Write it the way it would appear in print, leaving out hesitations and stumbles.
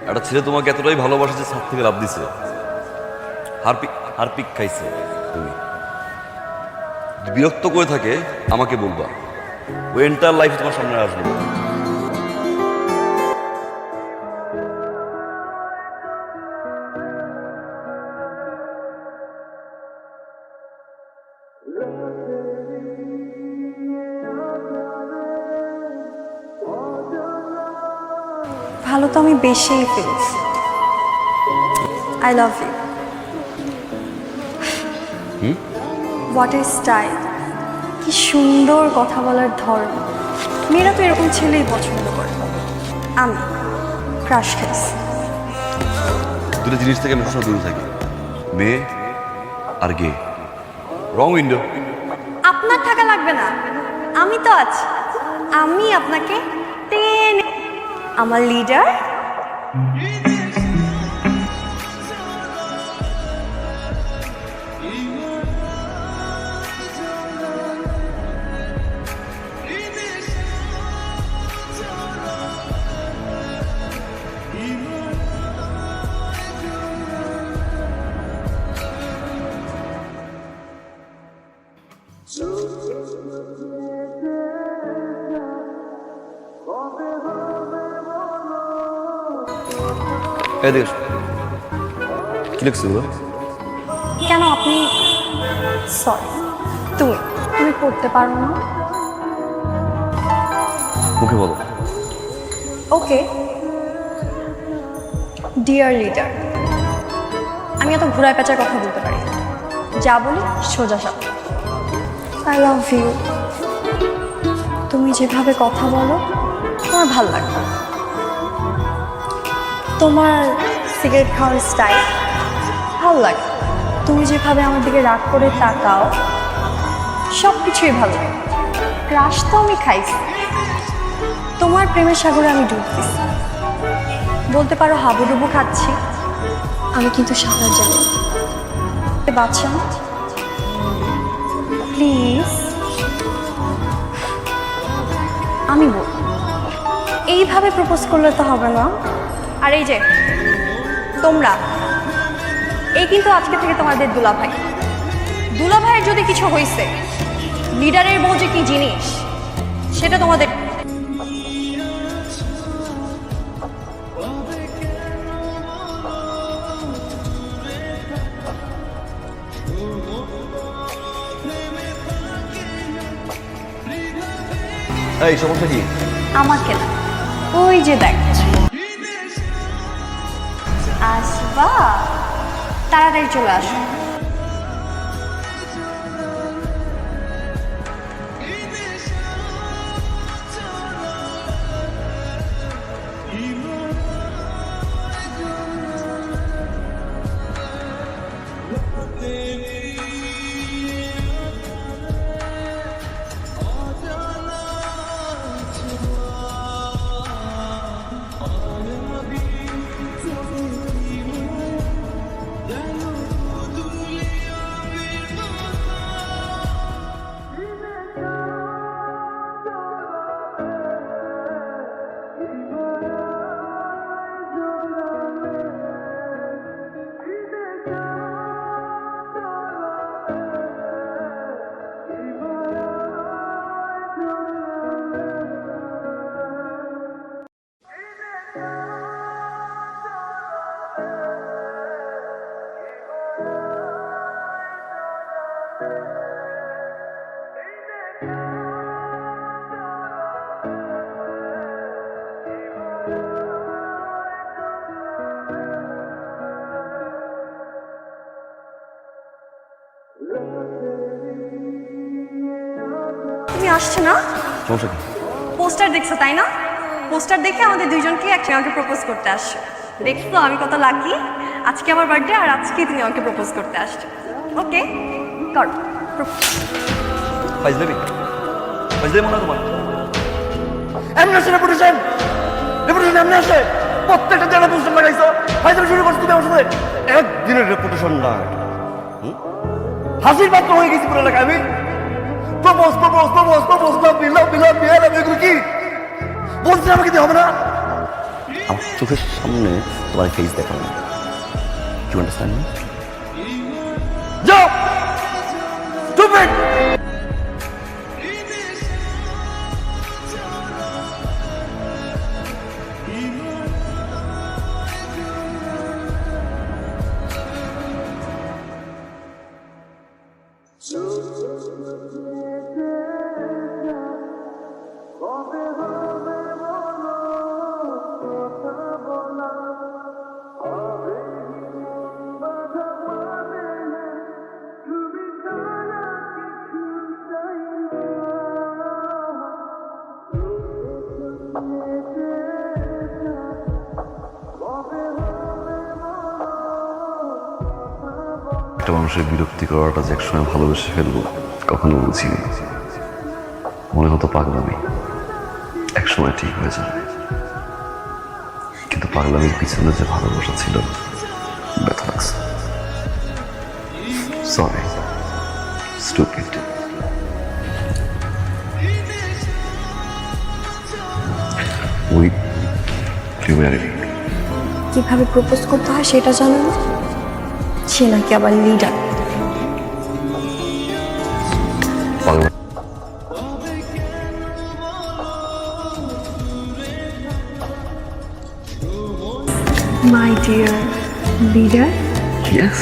একটা ছেলে তোমাকে এতটাই ভালোবাসে যে ছাদ থেকে লাফ দিছে, হারপিক খাইছে। তুমি বিরক্ত করে থাকে আমাকে বলবা, ও এন্টার লাইফ তোমার সামনে আসবে না। ভালো তো আমি বেশিই ফেলছি। I love you. What a style, কি সুন্দর কথা বলার ধরন। মেয়েরা তো এরকম ছেলেই পছন্দ করে। আমি ক্রাশ খাইছি। দুটো জিনিস থেকে আমি সবসময় দূরে থাকি, মেয়ে আর গে। রং উইন্ডো। আপনার থাকা লাগবে না, আমি তো আছি। আমি আপনাকে টেনে, আমার লিডার। এদিকে এসো। কি লিখছো এগুলো? কেন আপনি? সরি, তুমি তুমি পড়তে পারো না? মুখে বলো। ওকে, ডিয়ার লিডার, আমি এত ঘোরায় পেঁচার কথা বলতে পারি, যা বলি সোজা সাপটা। I love you. তুমি যেভাবে কথা বলো আমার ভাল লাগে। তোমার সিগারেট খাওয়ার স্টাইল ভালো লাগে। তুমি যেভাবে আমার দিকে রাগ করে তাকাও, সব কিছুই ভালো লাগে। ক্রাশ তো আমি খাইছি, তোমার প্রেমের সাগরে আমি ডুব দিছি। বলতে পারো হাবুডুবু খাচ্ছি, আমি কিন্তু সাঁতার জানি না। বাচ্চা প্লিজ, আমি বল, এইভাবে প্রপোজ করলে তো হবে না। আর এই যে তোমরা, এই কিন্তু আজকে থেকে তোমাদের দুলাভাই। দুলাভাইয়ের যদি কিছু হয়েছে, লিডারের বউ যে কি জিনিস সেটা তোমাদের। এই সমস্যা কি? আমাকে না, ওই যে দেখ। আসবা, তাড়াতাড়ি চলে আসো। তুমি আসছো না? সমস্যা কি? পোস্টার দেখছো তাই না? পোস্টার দেখে আমাদের দুইজনকে একসঙ্গে প্রপোজ করতে আসছো। দেখছো আমি কত লাকি। আজকে আমার বার্থডে, আর আজকে তুমি আমাকে প্রপোজ করতে আসছো। ওকে, করো। ফাইজলামি ফাইজলামি মনে হয় তোমার। এমন আসে রেপুটেশন, রেপুটেশন এমন আসে। প্রত্যেকটা জায়গায় পোস্টার লাগাইছো, ফাইজলামি শুরু করছো তুমি আমার সাথে। একদিনের রেপুটেশন না, হাসির পাত্র হয়ে গেছি পুরো এলাকায় আমি। Propose propose propose propose, love me love me love me love me, এগুলো কি বলছি আমাকে দিয়ে হবে না? আমার চোখের সামনে তোমার ফেস দেখাবো না। You understand? যাও স্টুপিড একটা মানুষের বিরক্তি করাটা যে একসময় ভালোবেসে ফেলবো কখনো বুঝিনি। মনে হতো পাগলামি একসময় ঠিক হয়ে যাবে, কিন্তু পাগলামির পিছনে যে ভালোবাসা ছিল ব্যথা লাগছে। Sorry, stupid. Will you marry me. কিভাবে প্রপোজ করতে হয় সেটা জানো না? সে নাকি আবার লিডার। পাগলা মাই ডিয়ার লিডার। ইয়েস